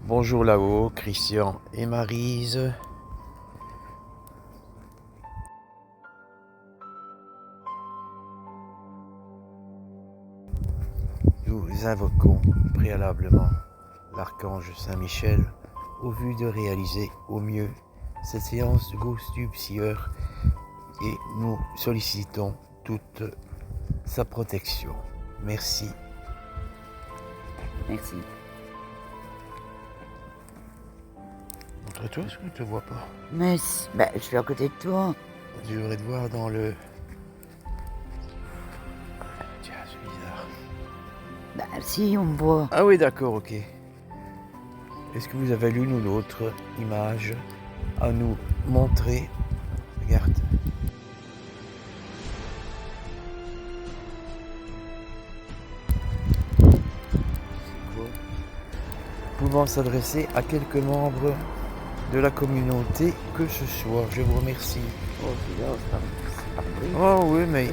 Bonjour là-haut, Christian et Maryse. Nous invoquons préalablement l'archange Saint-Michel au vu de réaliser au mieux cette séance de Ghost Tube Seer et nous sollicitons toute sa protection. Merci. Merci. Montre-toi, parce qu'on ne te voit pas. Mais je suis à côté de toi. Tu devrais te voir dans le... Tiens, c'est bizarre. Si, on me voit. Ah oui, d'accord, ok. Est-ce que vous avez l'une ou l'autre image à nous montrer? Regarde. C'est quoi? Pouvant s'adresser à quelques membres de la communauté que ce soit. Je vous remercie. Oh, c'est là, c'est pas vrai. Oh oui, mais...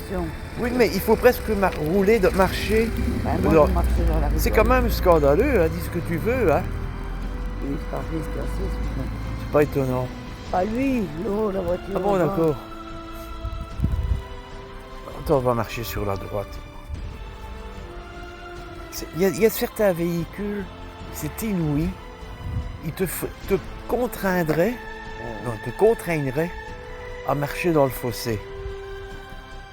Oui, mais il faut presque rouler, marcher. Ben, moi, je marchais dans la rue. C'est quand même scandaleux, hein, dis ce que tu veux, hein. Oui, c'est pas vrai, c'est assez, C'est pas étonnant. pas lui, l'eau, la voiture. Ah bon, d'accord. Attends, on va marcher sur la droite. Il y a certains véhicules, c'est inouï. Ils te contraindraient à marcher dans le fossé.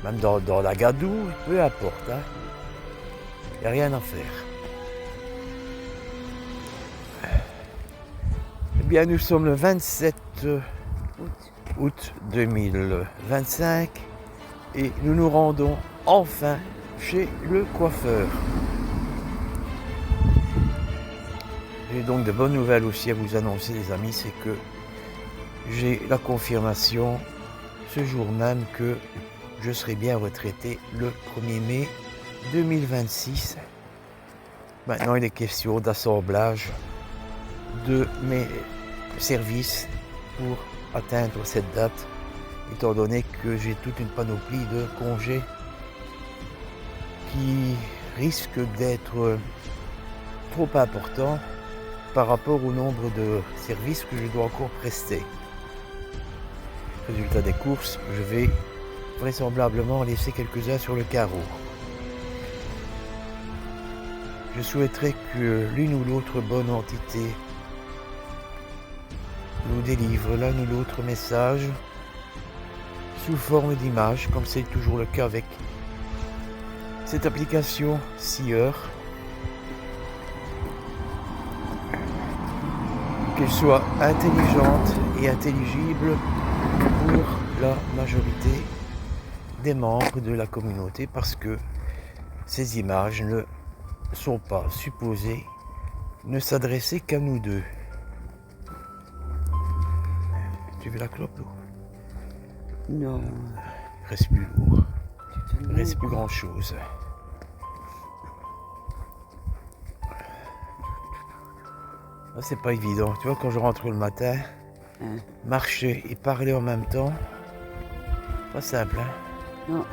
Même dans la gadoue, peu importe. Hein. Il n'y a rien à faire. Eh bien, nous sommes le 27 août 2025 et nous nous rendons enfin chez le coiffeur. J'ai donc de bonnes nouvelles aussi à vous annoncer, les amis, c'est que j'ai la confirmation ce jour même que je serai bien retraité le 1er mai 2026. Maintenant, il est question d'assemblage de mes services pour atteindre cette date, étant donné que j'ai toute une panoplie de congés qui risquent d'être trop importants par rapport au nombre de services que je dois encore prester. Résultat des courses, je vais vraisemblablement laisser quelques-uns sur le carreau. Je souhaiterais que l'une ou l'autre bonne entité nous délivre l'un ou l'autre message sous forme d'image, comme c'est toujours le cas avec cette application Seer. Qu'elle soit intelligente et intelligible pour la majorité des membres de la communauté, parce que ces images ne sont pas supposées ne s'adresser qu'à nous deux. Tu veux la clope ou? Non. Il reste plus lourd. Il reste plus grand chose. C'est pas évident. Tu vois, quand je rentre le matin, marcher et parler en même temps, pas simple, hein? Non.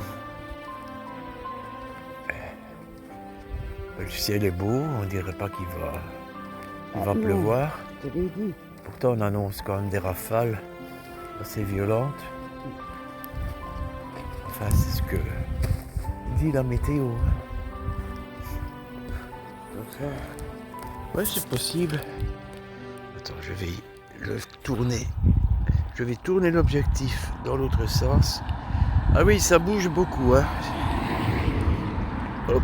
Le ciel est beau, on dirait pas qu'il va pleuvoir. Je te l'ai dit. Pourtant, on annonce quand même des rafales assez violentes. Enfin, c'est ce que dit la météo. Ouais, c'est possible. Attends, je vais le tourner. Je vais tourner l'objectif dans l'autre sens. Ah oui, ça bouge beaucoup, hein. Hop.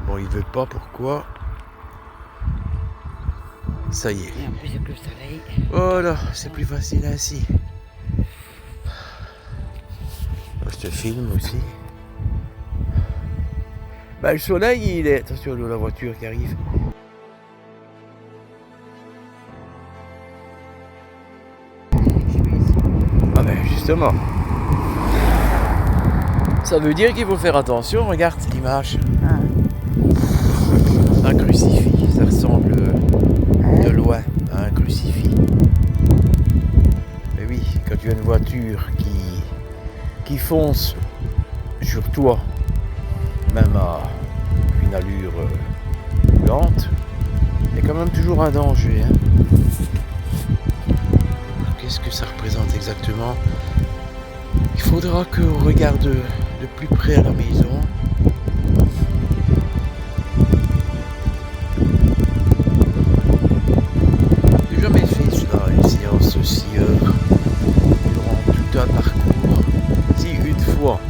Bon, il veut pas, pourquoi? Ça y est. Et en plus, avec le soleil. Voilà, c'est plus facile ainsi. Je te filme aussi. Bah, le soleil, il est... Attention, la voiture qui arrive. Ah ben, justement. Ça veut dire qu'il faut faire attention. Regarde l'image. Un crucifix, ça ressemble de loin à un crucifix. Mais oui, quand tu as une voiture qui fonce sur toi, même à une allure lente, Il y a quand même toujours un danger. Hein. Qu'est-ce que ça représente exactement? Il faudra qu'on regarde de plus près à la maison. J'ai jamais fait cela, une séance aussi durant tout un parcours. Si, une fois,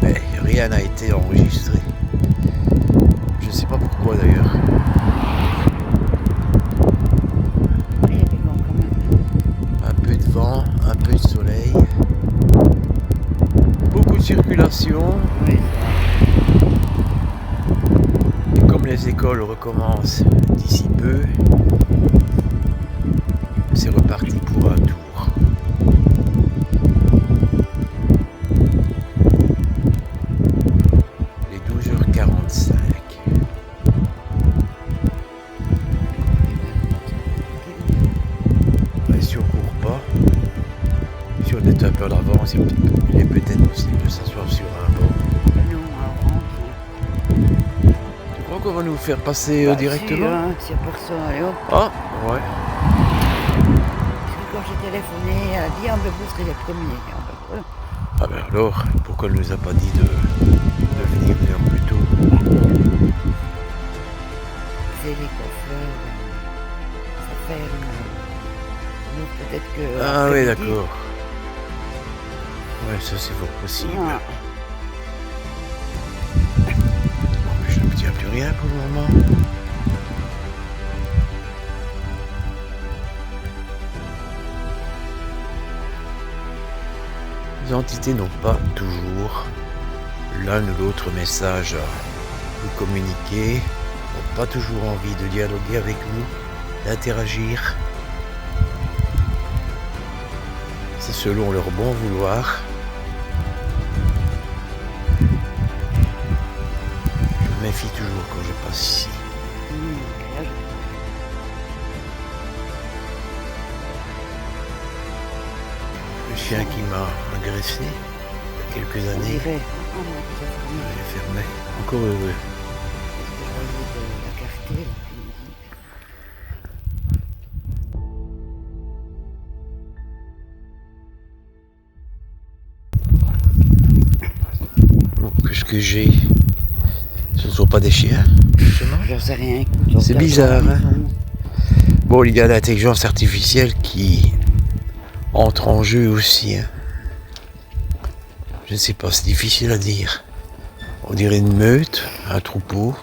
mais rien n'a été enregistré. Je ne sais pas pourquoi d'ailleurs. Il y a du vent quand même. Un peu de vent, un peu de soleil. Beaucoup de circulation. Oui, Et comme les écoles recommencent d'ici peu, c'est reparti pour un tour. Les 12h45. Si on court pas, si on est un peu en avance, il est peut-être possible de s'asseoir sur un banc. non, on rentre. Tu crois qu'on va nous faire passer Bah, directement? si, s'il n'y a personne, allez hop. Ah, ouais. Parce que quand j'ai téléphoné, elle a dit, ah ben vous serez les premiers. Ah ben voilà. Ah ben alors, pourquoi elle nous a pas dit de venir une heure plus tôt? C'est les coiffeurs, ça ferme. Donc peut-être que... Ah oui, après-midi, d'accord. Ouais, ça c'est fort possible. ah, Bon, mais je ne me tiens plus rien pour le moment. Les entités n'ont pas toujours l'un ou l'autre message à nous communiquer, n'ont pas toujours envie de dialoguer avec nous, d'interagir. C'est selon leur bon vouloir. Je me méfie toujours quand je passe ici. là, Le chien qui m'a agressé il y a quelques on années, dirait, ah non, c'est fermé. j'ai fermé. Encore heureux. Parce que je voyais de la cafetière l'après-midi. Bon, qu'est-ce que j'ai? Ce ne sont pas des chiens, justement. J'en sais rien, écoute. C'est bizarre, hein. Bon, il y a l'intelligence artificielle qui entre en jeu aussi. Hein. Je ne sais pas, c'est difficile à dire. On dirait une meute, un troupeau.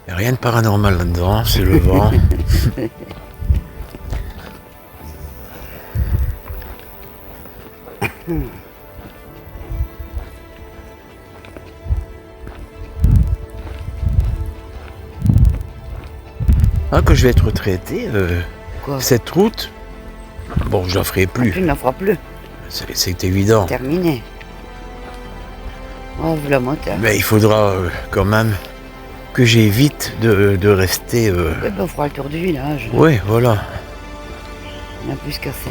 Il n'y a rien de paranormal là-dedans, c'est le vent. Ah, quand je vais être retraité, Quoi? cette route, bon, je la ferai Tu plus, ne la feras plus. c'est évident. Terminé. Oh, voilà moteur. Mais il faudra quand même que j'évite de rester... Oui, ben, on fera le tour du village. Oui, voilà, On a plus se casser.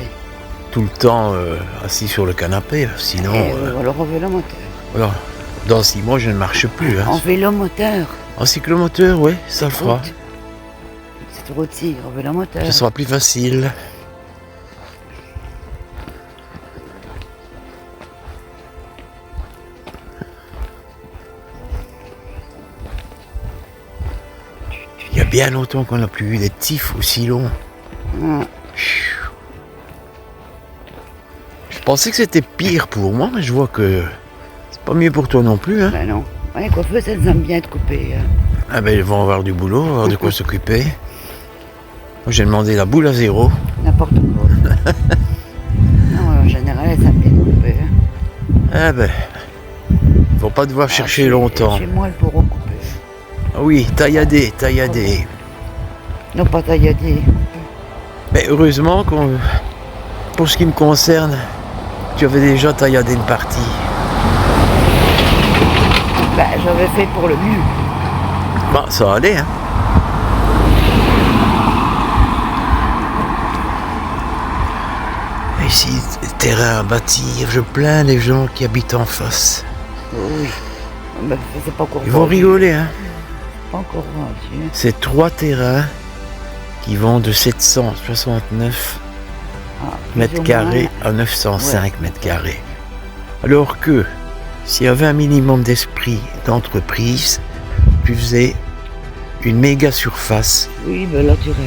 tout le temps assis sur le canapé, sinon... Alors en vélo moteur. voilà. Dans 6 mois, je ne marche plus. Hein. En vélo moteur. En cyclomoteur, oui, ça le fera. C'est trop de tigre, en vélo moteur. Ce sera plus facile. Il y a bien longtemps qu'on n'a plus vu des tifs aussi longs. Ah, Je pensais que c'était pire pour moi, mais je vois que c'est pas mieux pour toi non plus. Hein. ben non. Ouais, les coiffeuses, elles aiment bien être coupées. Hein. Ah ben, ils vont avoir du boulot, avoir de quoi s'occuper. Moi, j'ai demandé la boule à 0. N'importe quoi. Non, en général, elles aiment bien être coupées. Hein. Ah ben, faut pas devoir chercher chez- longtemps. Chez moi, elles pourront couper. Ah oui, tailladé, tailladé. Non, pas tailladé. Mais heureusement, pour ce qui me concerne, tu avais déjà tailladé une partie. Ben, j'avais fait pour le mieux. Bon, ça allait, hein. Ici, terrain à bâtir, je plains les gens qui habitent en face. Oui. Mais c'est pas encore Ils vont vendu. rigoler, hein. Pas encore vendu. C'est 3 terrains qui vont de 769 Ah, plus mètres ou carrés moins. à 905 mètres carrés. Alors que, s'il y avait un minimum d'esprit d'entreprise, tu faisais une méga surface, Oui, ben là tu rêves.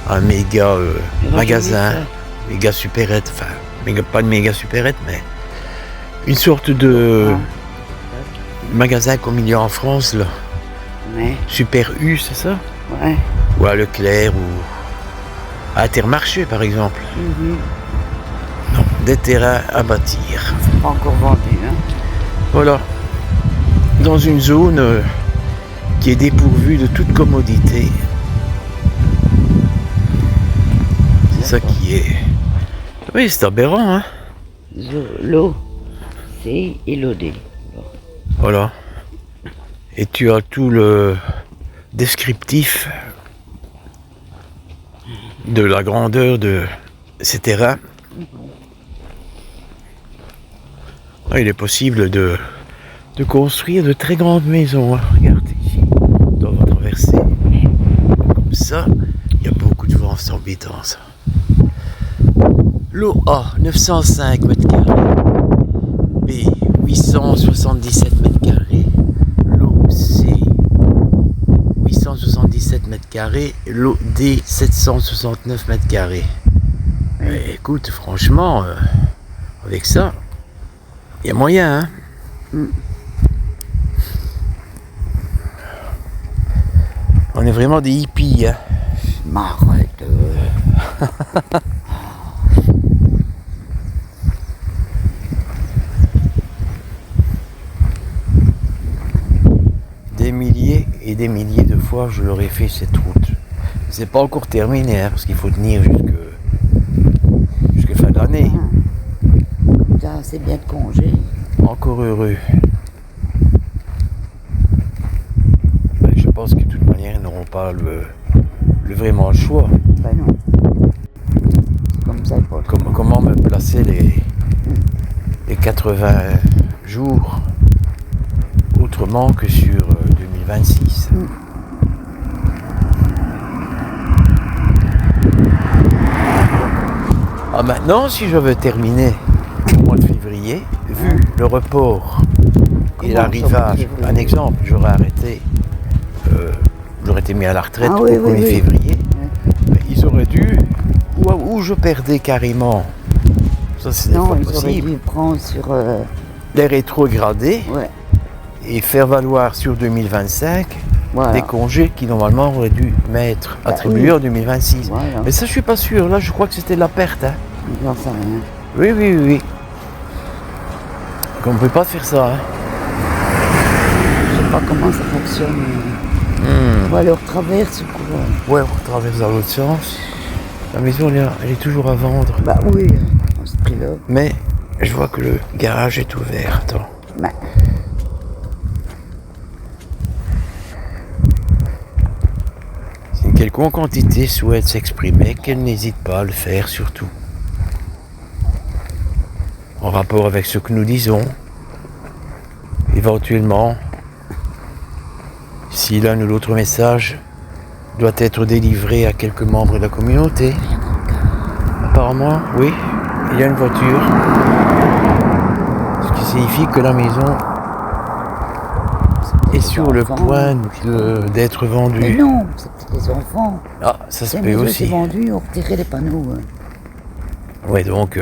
Hein. un méga Mais là, magasin, j'ai vu méga supérette, enfin, pas de méga supérette, mais une sorte de Ah. magasin comme il y a en France, là. ça. Mais, Super U, c'est ça? ouais. Ou à Leclerc, ou à Intermarché, par exemple. Mhm. Non, des terrains à bâtir. C'est pas encore vendu. Hein. Voilà. Dans une zone qui est dépourvue de toute commodité. C'est ça qui est... Oui, c'est aberrant, hein? L'eau, c'est élodé. Voilà. Et tu as tout le descriptif de la grandeur de ces terrains. Ah, il est possible de construire de très grandes maisons. Hein. Regardez ici, on va traverser. Comme ça, il y a beaucoup de vent embêtant ça. L'eau A, 905 mètres carrés. B, 877 mètres carrés. L'eau C, 877 mètres carrés. L'eau D, 769 mètres carrés. Écoute, franchement, avec ça, il y a moyen, hein. On est vraiment des hippies, hein. M'arrête. Des milliers et des milliers de fois, je leur ai fait cette route. C'est pas encore terminé, hein, parce qu'il faut tenir jusque fin de l'année. Putain, c'est bien de congé. Encore heureux. Ben, je pense que de toute manière, ils n'auront pas vraiment le choix. Ben non. C'est comme ça, pas. Comment me placer les 80 jours autrement que sur 2026. Ah, maintenant, si je veux terminer au mois de février, vu le report et Comment l'arrivage, ça, un exemple, j'aurais été mis à la retraite Ah au oui, 1er oui, oui. février, mais ils auraient dû, ou je perdais carrément, ça c'est Non, pas ils auraient possible, dû prendre sur. les rétrograder Ouais, et faire valoir sur 2025 voilà. des congés qui normalement auraient dû m'être attribués oui. en 2026. Voilà. Mais ça je suis pas sûr, là je crois que c'était de la perte. Hein. J'en sais rien. Oui, oui, oui, oui. On ne peut pas faire ça. Hein. Je sais pas comment ça fonctionne. Ou alors traverse ou quoi. Ouais, on traverse dans l'autre sens. La maison, elle est toujours à vendre. Bah oui, on se prie là. Mais je vois que le garage est ouvert. Attends. Bah, Si une quelconque entité souhaite s'exprimer, qu'elle n'hésite pas à le faire surtout. En rapport avec ce que nous disons. Éventuellement, si l'un ou l'autre message doit être délivré à quelques membres de la communauté. Apparemment, oui, il y a une voiture. Ce qui signifie que la maison est sur le point d'être mais vendue. non, c'est peut-être les enfants. Ah, ça se La peut maison aussi. est vendue, on retirait les panneaux. Hein. Ouais, donc,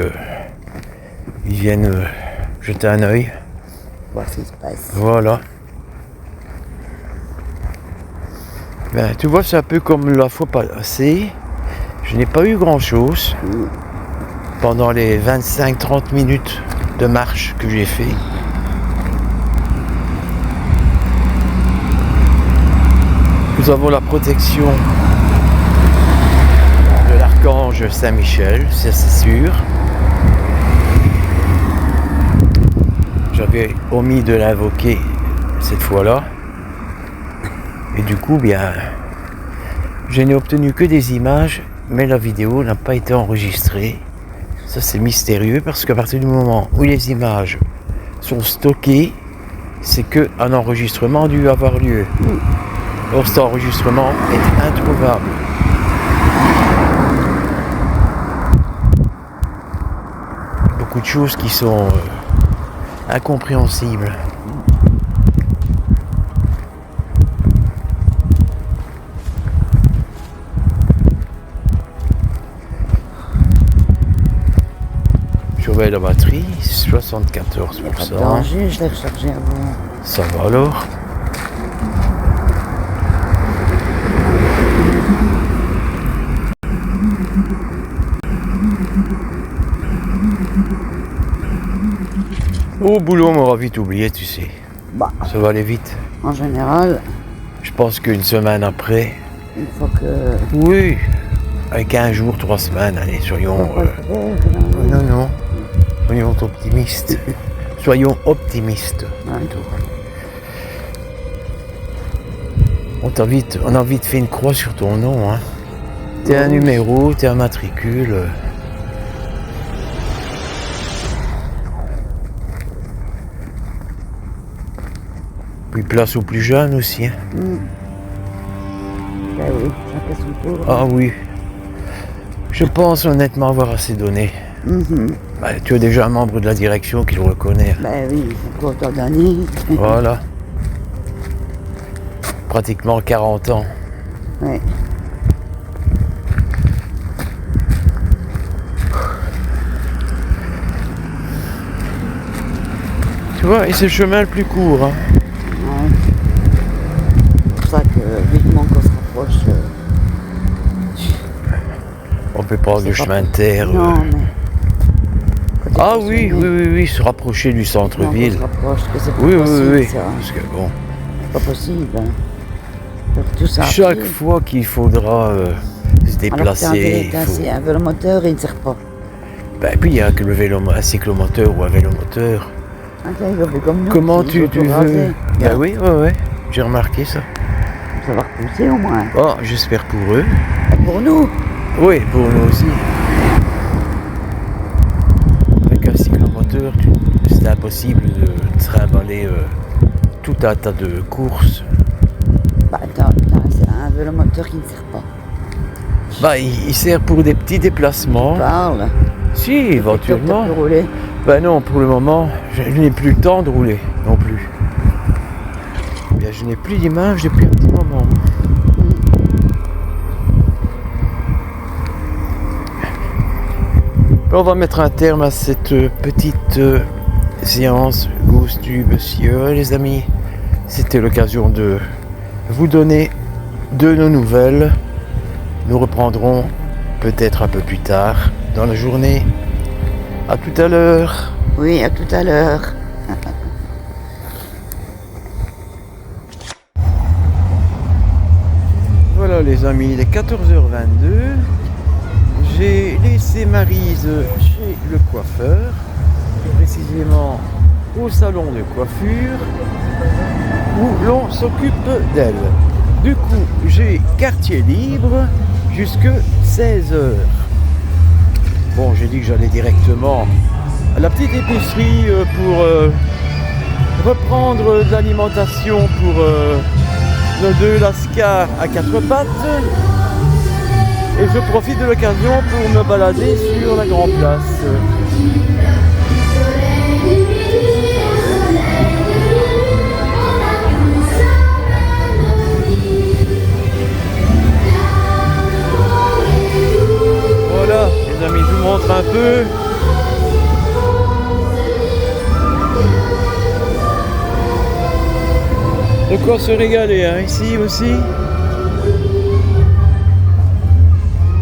ils viennent jeter un œil. Voir ce qui se passe. Voilà. Ben, tu vois, c'est un peu comme la fois passée. Je n'ai pas eu grand-chose pendant les 25-30 minutes de marche que j'ai fait. Nous avons la protection de l'archange Saint-Michel, ça c'est sûr. J'avais omis de l'invoquer cette fois-là. Et du coup, bien, je n'ai obtenu que des images, mais la vidéo n'a pas été enregistrée. Ça c'est mystérieux parce qu'à partir du moment où les images sont stockées, c'est qu'un enregistrement a dû avoir lieu. Or cet enregistrement est introuvable. Beaucoup de choses qui sont incompréhensibles. La batterie, 74%. Pas de danger, je l'ai rechargé avant. Ça va alors. Au boulot, on m'aura vite oublié, tu sais. Bah, ça va aller vite. En général. Je pense qu'une semaine après. Une fois que. Oui, avec 15 jours, 3 semaines, allez, soyons. Non. Soyons optimistes. Soyons optimistes. On a vite fait une croix sur ton nom. Hein. T'es un numéro, t'es un matricule. Puis place aux plus jeunes aussi. Hein. Ben oui, chacun son tour. Ah oui. Je pense honnêtement avoir assez donné. Ben, tu es déjà un membre de la direction qui le reconnaît. Ben oui, encore autant d'années. Voilà. Pratiquement 40 ans. Oui. Tu vois, et c'est le chemin le plus court. Hein. Ouais. C'est pour ça que vivement qu'on se rapproche. On peut prendre le chemin de terre. Non, mais. Ah oui, se rapprocher du centre-ville. Oui, ça. Parce que bon. C'est pas possible. Hein. Tout ça chaque fois qu'il faudra se déplacer. Un vélomoteur, il ne sert pas. Ben, puis il n'y a que un cyclomoteur ou un vélomoteur. Comme nous, comment tu veux. Ben oui, j'ai remarqué ça. Ça va repousser au moins. Oh, j'espère pour eux. Et pour nous. Oui, pour nous aussi. Avec un cyclomoteur, c'est impossible de trimballer tout un tas de courses. Bah attends, c'est un vélomoteur qui ne sert pas. Bah, il sert pour des petits déplacements. Parle. Si, éventuellement. Tu peux rouler. Ben non, pour le moment, je n'ai plus le temps de rouler non plus. Bien, je n'ai plus d'image depuis un petit moment. On va mettre un terme à cette petite séance GhostTube Sieur, les amis. C'était l'occasion de vous donner de nos nouvelles. Nous reprendrons peut-être un peu plus tard dans la journée. À tout à l'heure. Oui, à tout à l'heure. Voilà les amis, il est 14h22. J'ai laissé Maryse chez le coiffeur, plus précisément au salon de coiffure, où l'on s'occupe d'elle. Du coup, j'ai quartier libre jusque 16h. Bon, j'ai dit que j'allais directement à la petite épicerie pour reprendre de l'alimentation pour nos 2 lascars à 4 pattes. Et je profite de l'occasion pour me balader sur la Grand Place. Voilà, les amis, je vous montre un peu. De quoi se régaler, hein, ici aussi.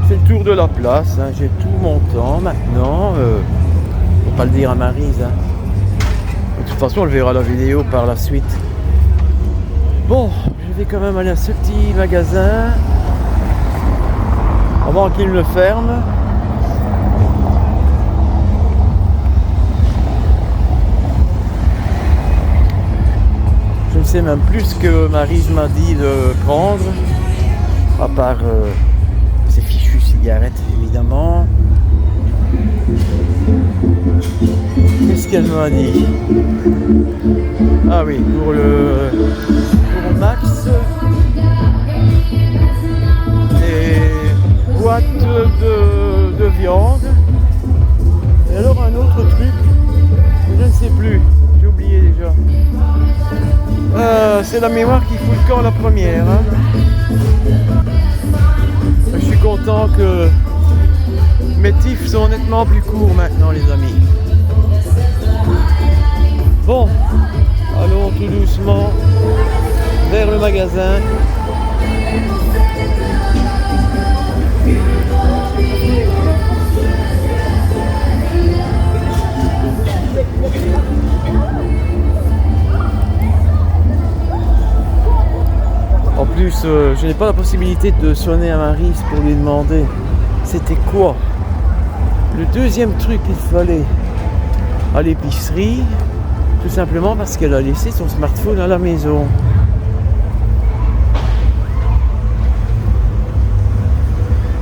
C'est le tour de la place, hein. J'ai tout mon temps maintenant. Faut pas le dire à Maryse. Hein. De toute façon, elle verra la vidéo par la suite. Bon, je vais quand même aller à ce petit magasin avant qu'il le ferme. Je ne sais même plus ce que Maryse m'a dit de prendre, à part ces fichues cigarettes évidemment. ce qu'elle m'a dit. Ah oui, pour Max, des boîtes de viande. Et alors un autre truc, je ne sais plus, j'ai oublié déjà. C'est la mémoire qui fout le camp la première. Hein. Je suis content que mes tifs sont nettement plus courts maintenant, les amis. Bon, allons tout doucement vers le magasin. En plus, je n'ai pas la possibilité de sonner à Maryse pour lui demander c'était quoi le deuxième truc qu'il fallait à l'épicerie, tout simplement parce qu'elle a laissé son smartphone à la maison.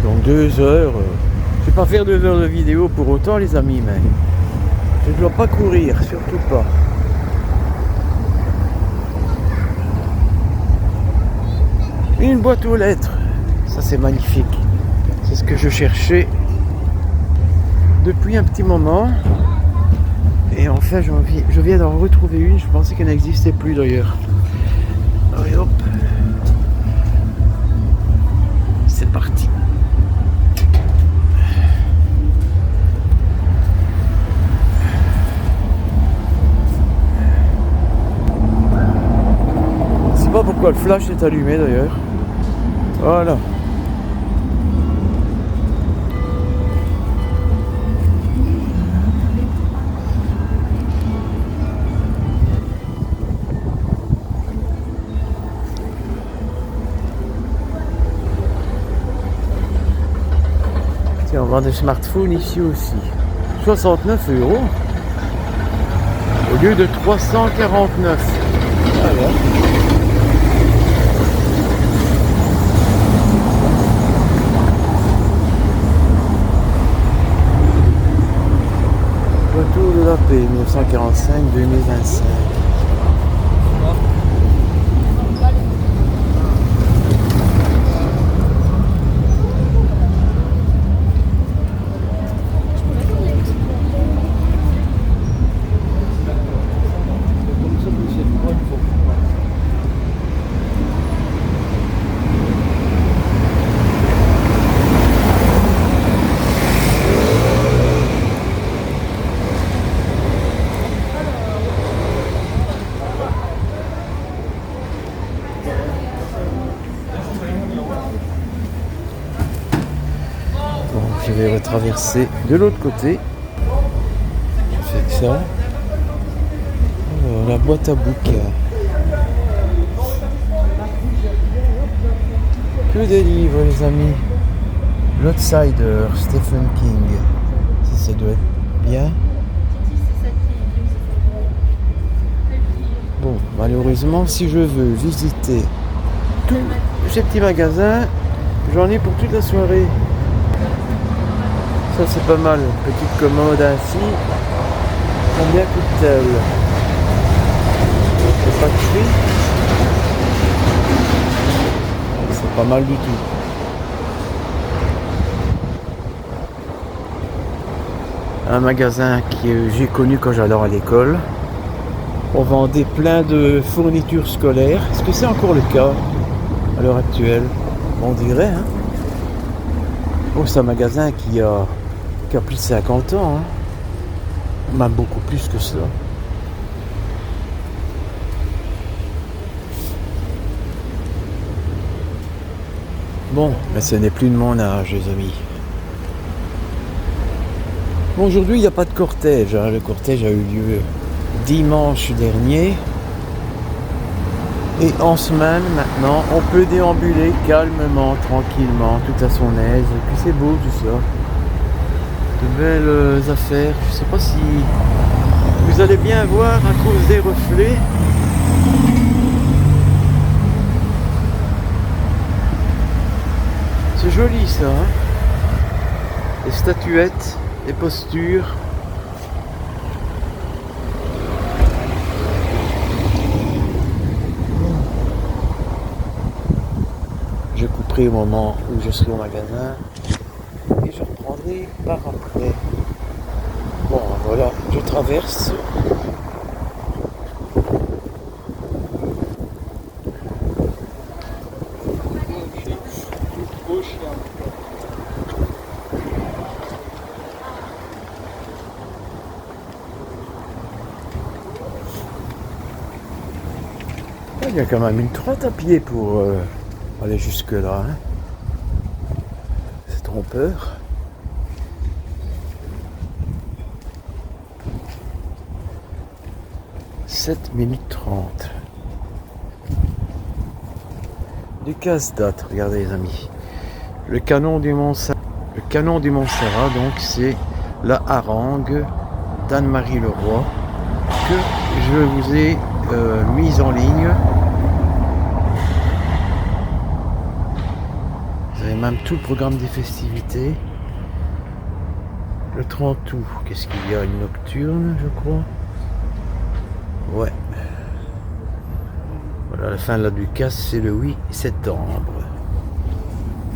Donc 2 heures, je vais pas faire 2 heures de vidéo pour autant, les amis, mais je ne dois pas courir, surtout pas. Une boîte aux lettres, ça c'est magnifique. C'est ce que je cherchais depuis un petit moment. Et enfin, je viens d'en retrouver une. Je pensais qu'elle n'existait plus d'ailleurs. Allez hop. C'est parti. Je ne sais pas pourquoi le flash est allumé d'ailleurs. Voilà. Tiens, on vend des smartphones ici aussi. 69 € au lieu de 349. Voilà. Retour de la paix, 1945-2025. Je vais retraverser de l'autre côté. Je fais que ça. Alors, la boîte à bouquins. Que des livres, les amis. L'Outsider, Stephen King. Ça doit être bien. Bon, malheureusement, si je veux visiter tous ces petits magasins, j'en ai pour toute la soirée. Ça c'est pas mal, petite commode ainsi. Combien coûte-t-elle? C'est pas de prix. C'est pas mal du tout. Un magasin que j'ai connu quand j'allais à l'école. On vendait plein de fournitures scolaires. Est-ce que c'est encore le cas à l'heure actuelle? On dirait, hein. Oh, c'est un magasin qui a plus de 50 ans, hein. Même beaucoup plus que ça. Bon, mais ce n'est plus de mon âge, les amis. Bon, aujourd'hui, il n'y a pas de cortège, hein. Le cortège a eu lieu dimanche dernier. Et en semaine, maintenant, on peut déambuler calmement, tranquillement, tout à son aise. Et puis c'est beau tout ça. De belles affaires. Je ne sais pas si vous allez bien voir à cause des reflets. C'est joli ça, hein. Les statuettes, les postures. ferai au moment où je serai au magasin et je reprendrai par après. Bon, voilà, je traverse. Il y a quand même une trotte à pied pour aller jusque là. Hein. C'est trompeur. « 7 minutes 30. Du casse-date, regardez les amis. Le canon du Montserrat, donc c'est la harangue d'Anne-Marie Leroy que je vous ai mise en ligne. Vous avez même tout le programme des festivités. Le 30 août, qu'est-ce qu'il y a? Une nocturne, je crois. Ouais. Voilà, la fin de la Ducasse, c'est le 8 septembre.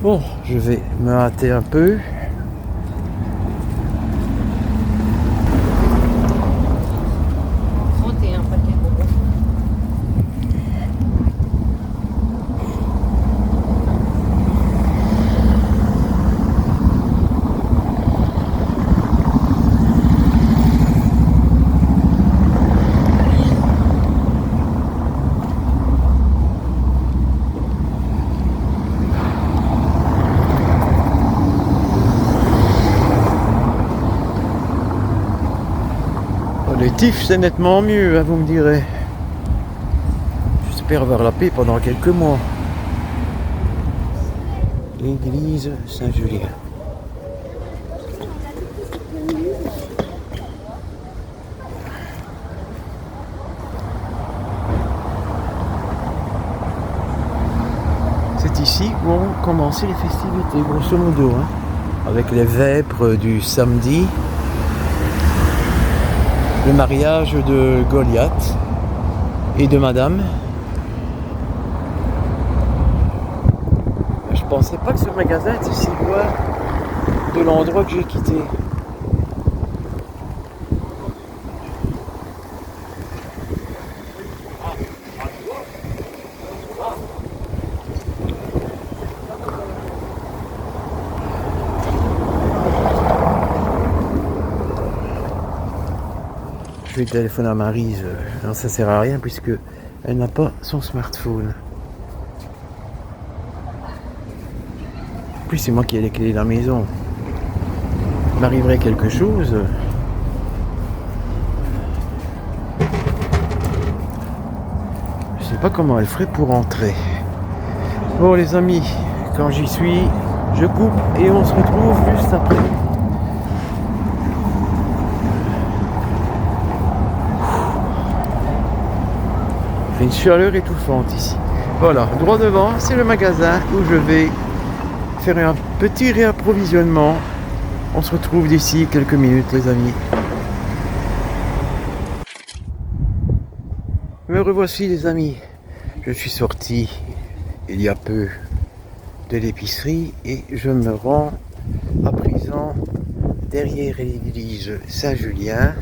Bon, je vais me hâter un peu. Les tifs, c'est nettement mieux, hein, vous me direz. J'espère avoir la paix pendant quelques mois. L'église Saint-Julien. C'est ici où ont commencé les festivités, grosso modo, hein, avec les vêpres du samedi. Le mariage de Goliath et de Madame. Je pensais pas que ce magasin était si loin de l'endroit que j'ai quitté. Je vais téléphoner à Maryse. Non, ça sert à rien puisque elle n'a pas son smartphone. En plus, c'est moi qui ai les clés de la maison. Il m'arriverait quelque chose. Je sais pas comment elle ferait pour entrer. Bon les amis, quand j'y suis, je coupe et on se retrouve juste après. Il fait une chaleur étouffante ici. Voilà, droit devant, c'est le magasin où je vais faire un petit réapprovisionnement. On se retrouve d'ici quelques minutes les amis. Me revoici les amis. Je suis sorti il y a peu de l'épicerie et je me rends à présent derrière l'église Saint-Julien.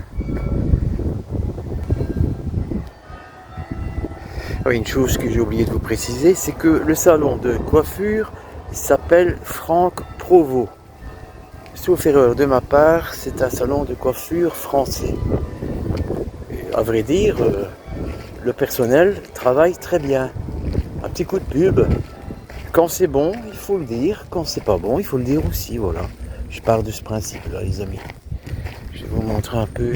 Une chose que j'ai oublié de vous préciser, c'est que le salon de coiffure s'appelle Franck Provost. Sauf erreur de ma part, c'est un salon de coiffure français. Et à vrai dire, le personnel travaille très bien. Un petit coup de pub. Quand c'est bon, il faut le dire. Quand c'est pas bon, il faut le dire aussi. Voilà. Je pars de ce principe-là, les amis. Je vais vous montrer un peu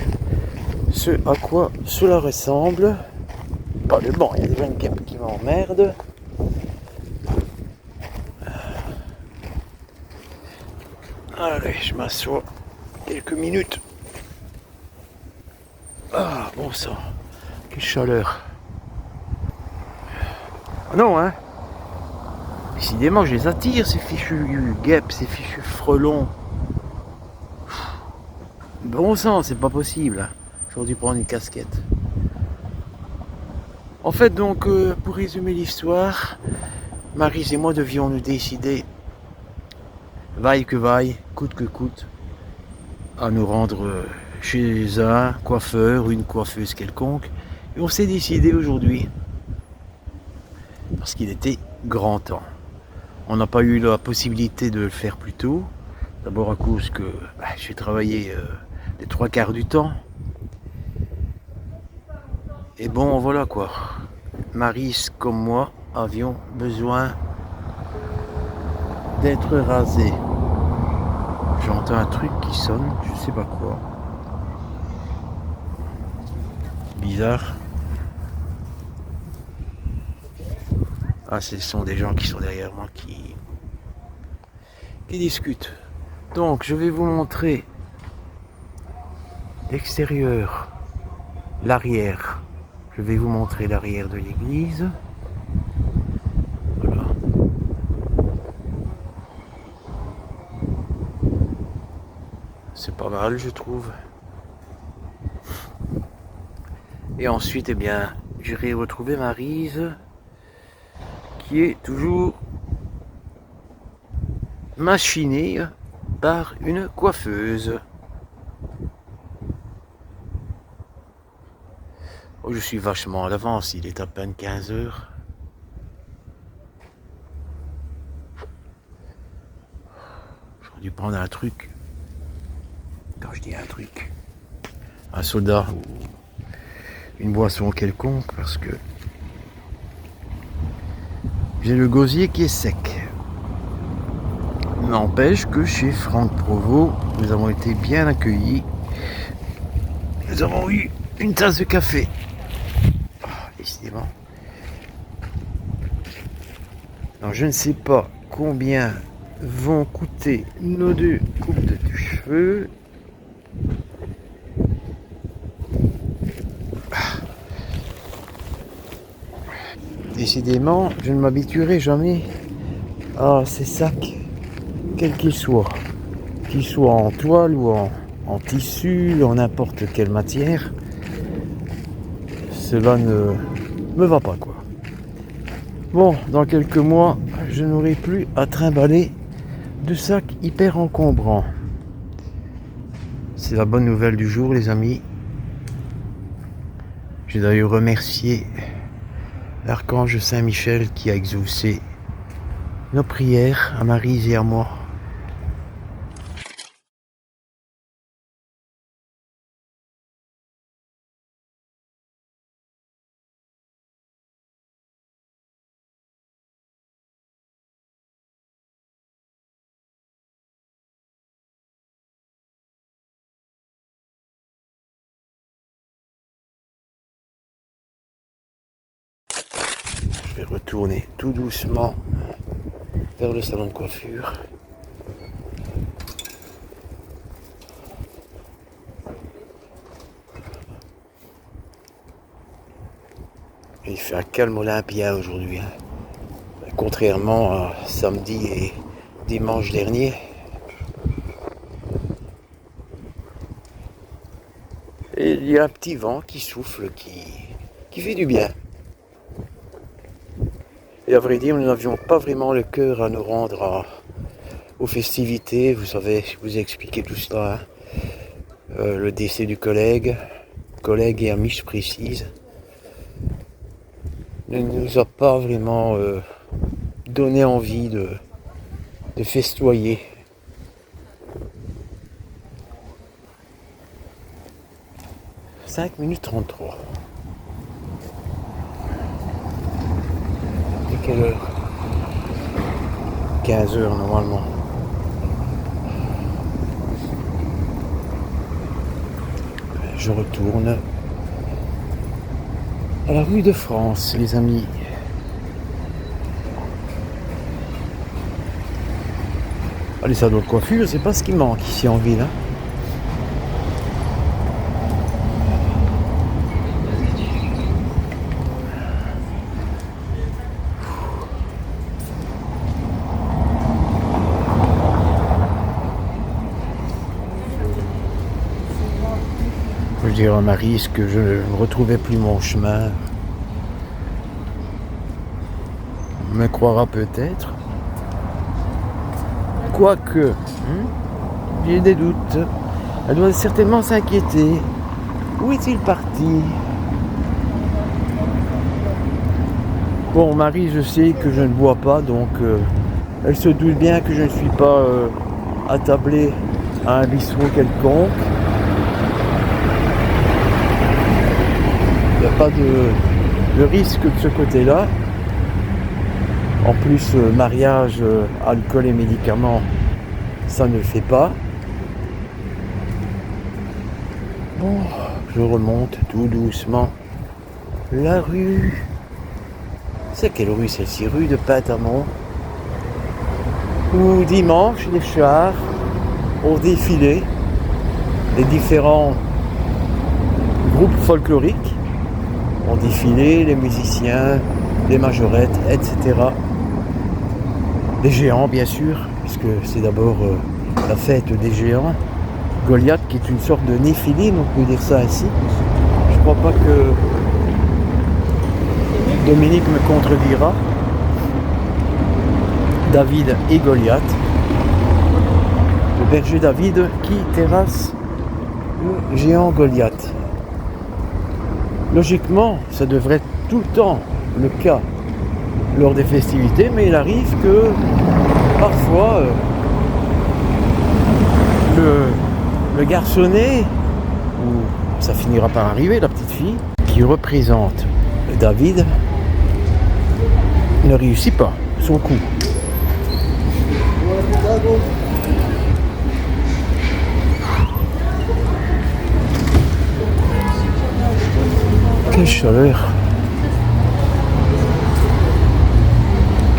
ce à quoi cela ressemble. Pas le banc, il y a déjà une guêpe qui m'emmerde. Allez, je m'assois quelques minutes. Ah, bon sang. Quelle chaleur. Ah non, hein. Décidément, je les attire, ces fichus guêpes, ces fichus frelons. Bon sang, c'est pas possible. J'aurais dû prendre une casquette. En fait, donc, pour résumer l'histoire, Marie et moi devions nous décider, vaille que vaille, coûte que coûte, à nous rendre chez un coiffeur ou une coiffeuse quelconque. Et on s'est décidé aujourd'hui, parce qu'il était grand temps. On n'a pas eu la possibilité de le faire plus tôt. D'abord à cause que j'ai travaillé les 3/4 du temps. Et bon, voilà quoi. Maryse comme moi avions besoin d'être rasés. J'entends un truc qui sonne, je sais pas quoi. Bizarre. Ah, ce sont des gens qui sont derrière moi qui discutent. Donc, je vais vous montrer l'extérieur, l'arrière. Je vais vous montrer l'arrière de l'église. Voilà. C'est pas mal, je trouve. Et ensuite, eh bien, j'irai retrouver Maryse, qui est toujours machinée par une coiffeuse. Oh, je suis vachement à l'avance, il est à peine 15 heures. J'aurais dû prendre un truc. Quand je dis un truc, un soda ou une boisson quelconque, parce que j'ai le gosier qui est sec. N'empêche que chez Franck Provost, nous avons été bien accueillis. Nous avons eu une tasse de café. Décidément. Alors, je ne sais pas combien vont coûter nos 2 coupes de cheveux. Décidément, je ne m'habituerai jamais à ces sacs, quels qu'ils soient en toile ou en tissu, en n'importe quelle matière. Cela ne me va pas, quoi. Bon, dans quelques mois, je n'aurai plus à trimballer de sacs hyper encombrants. C'est la bonne nouvelle du jour, les amis. J'ai d'ailleurs remercié l'archange Saint-Michel qui a exaucé nos prières à Maryse et à moi. Je vais retourner tout doucement vers le salon de coiffure. Et il fait un calme olympien aujourd'hui, hein. Contrairement à samedi et dimanche dernier. Et il y a un petit vent qui souffle, qui fait du bien. Et à vrai dire, nous n'avions pas vraiment le cœur à nous rendre aux festivités. Vous savez, je vous ai expliqué tout cela, hein. Le décès du collègue et ami, je précise, ne nous a pas vraiment donné envie de festoyer. « 5 minutes 33. Et quelle heure? 15 heures normalement. Je retourne à la rue de France, les amis. Ah, les salons de coiffure, c'est pas ce qui manque ici en ville, hein. Je dirais à Maryse que je ne retrouvais plus mon chemin. me croira peut-être. Quoique, j'ai des doutes. Elle doit certainement s'inquiéter. Où est-il parti? Bon, Marie, je sais que je ne bois pas, donc elle se doute bien que je ne suis pas attablé à un bistrot quelconque. Il n'y a pas de risque de ce côté-là. En plus, mariage, alcool et médicaments, ça ne le fait pas. Bon, je remonte tout doucement la rue. C'est quelle rue celle-ci? Rue de Pintamont. Où dimanche, les chars ont défilé. Les différents groupes folkloriques ont défilé, les musiciens, les majorettes, etc. Les géants, bien sûr, puisque c'est d'abord la fête des géants. Goliath, qui est une sorte de Néphilim, on peut dire ça ainsi. Je crois pas que Dominique me contredira. David et Goliath. Le berger David qui terrasse le géant Goliath. Logiquement, ça devrait être tout le temps le cas lors des festivités, mais il arrive que parfois le garçonnet, ou ça finira par arriver, la petite fille, qui représente David, ne réussit pas son coup. Quelle chaleur!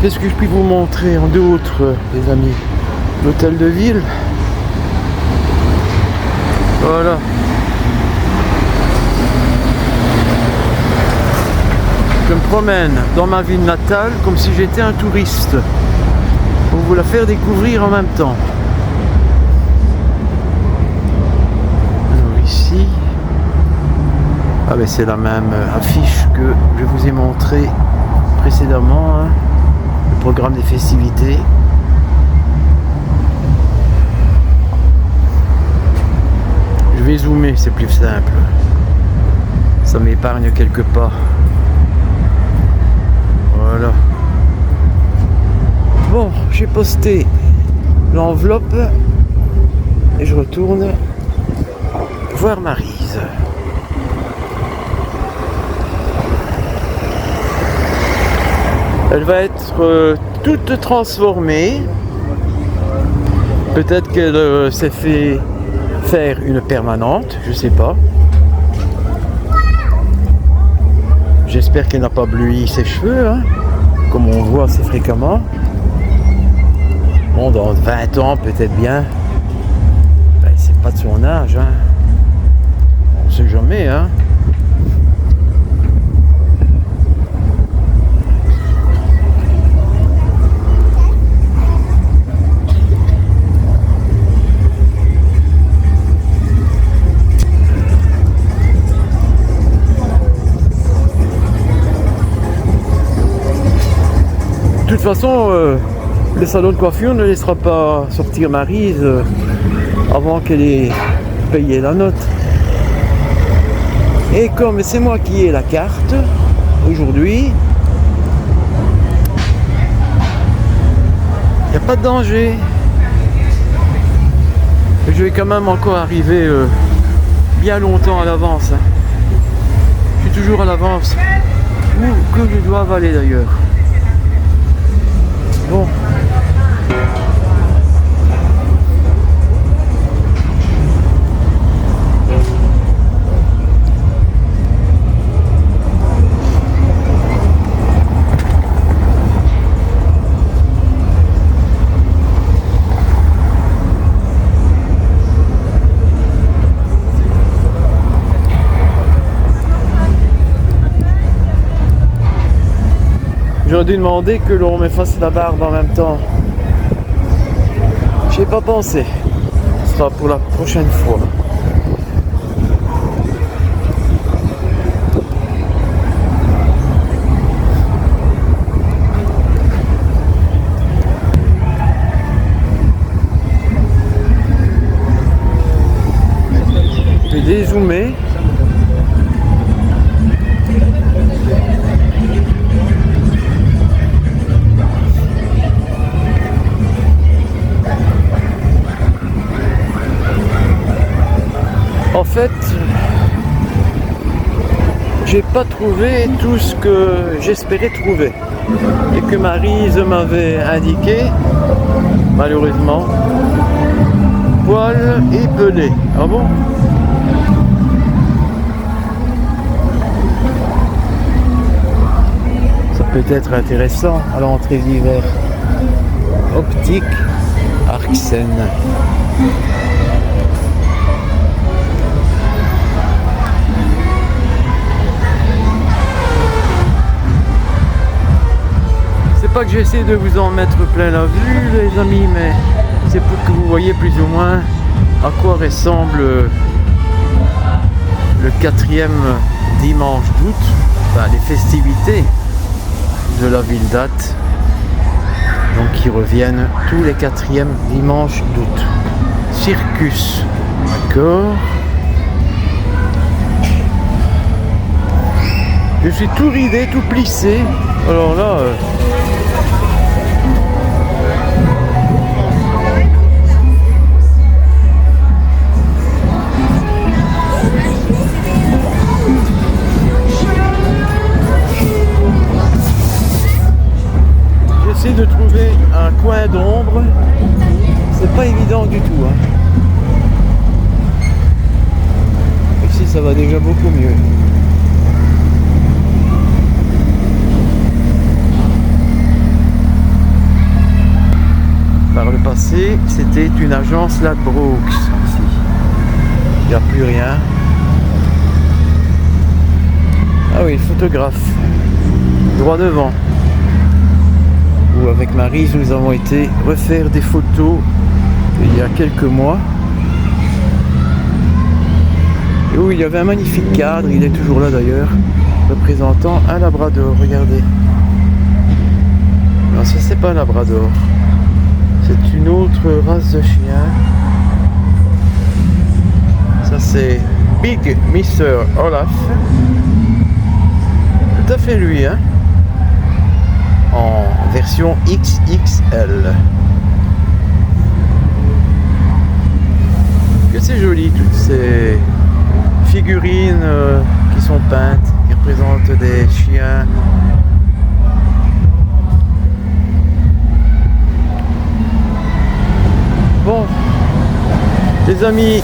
Qu'est-ce que je puis vous montrer en d'autres, les amis? L'hôtel de ville. Voilà. Je me promène dans ma ville natale comme si j'étais un touriste, pour vous la faire découvrir en même temps. Alors ici, ah ben c'est la même affiche que je vous ai montré précédemment, hein, le programme des festivités. Je vais zoomer, c'est plus simple. Ça m'épargne quelques pas. Voilà. Bon, j'ai posté l'enveloppe et je retourne voir Maryse. Elle va être toute transformée. Peut-être qu'elle s'est fait faire une permanente, je sais pas. J'espère qu'elle n'a pas bleui ses cheveux, hein, comme on voit assez fréquemment. Bon, dans 20 ans, peut-être bien. Ben, c'est pas de son âge, hein. On sait jamais, hein. De toute façon, le salon de coiffure ne laissera pas sortir Maryse avant qu'elle ait payé la note. Et comme c'est moi qui ai la carte aujourd'hui, il n'y a pas de danger. Je vais quand même encore arriver bien longtemps à l'avance. Je suis toujours à l'avance. Où que je dois aller d'ailleurs. Bon. J'aurais dû demander que l'on me fasse la barbe en même temps. J'y ai pas pensé. Ce sera pour la prochaine fois. dézoomer. En fait, j'ai pas trouvé tout ce que j'espérais trouver et que Maryse m'avait indiqué, malheureusement. Poil et pelé. Ah bon? Ça peut être intéressant à l'entrée d'hiver. Optique Arxen. C'est pas que j'essaie de vous en mettre plein la vue les amis, mais c'est pour que vous voyez plus ou moins à quoi ressemble le 4e dimanche d'août, enfin les festivités de la ville d'Ath, donc qui reviennent tous les 4e dimanches d'août. Circus, d'accord. Je suis tout ridé, tout plissé, alors là... J'essaie de trouver un coin d'ombre, c'est pas évident du tout. Hein. Ici ça va déjà beaucoup mieux. Par le passé, c'était une agence Ladbrokes ici. Il n'y a plus rien. Ah oui, photographe. Droit devant. Où avec Maryse, nous avons été refaire des photos il y a quelques mois. Et où il y avait un magnifique cadre, il est toujours là d'ailleurs, représentant un labrador, regardez. Non, ça c'est pas un labrador. C'est une autre race de chien. Ça c'est Big Mr. Olaf. Tout à fait lui, hein. En version XXL. Que c'est joli toutes ces figurines qui sont peintes, qui représentent des chiens. Bon, les amis,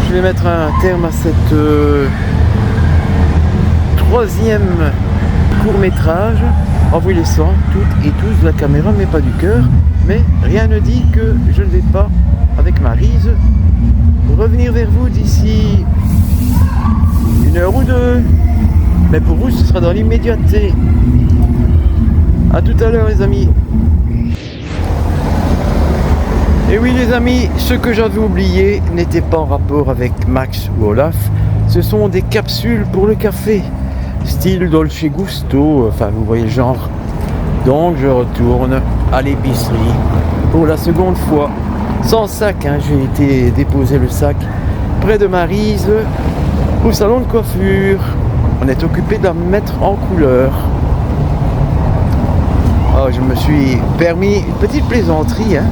je vais mettre un terme à cette 3e court-métrage en vous laissant toutes et tous la caméra, mais pas du cœur. Mais rien ne dit que je ne vais pas, avec Maryse, revenir vers vous d'ici 1 heure ou 2. Mais pour vous, ce sera dans l'immédiateté. A tout à l'heure, les amis. Et oui les amis, ce que j'avais oublié n'était pas en rapport avec Max ou Olaf, ce sont des capsules pour le café, style Dolce Gusto, enfin vous voyez le genre. Donc je retourne à l'épicerie pour la seconde fois, sans sac, hein. J'ai été déposer le sac près de Maryse, au salon de coiffure. On est occupé de la mettre en couleur. Oh, je me suis permis une petite plaisanterie, hein,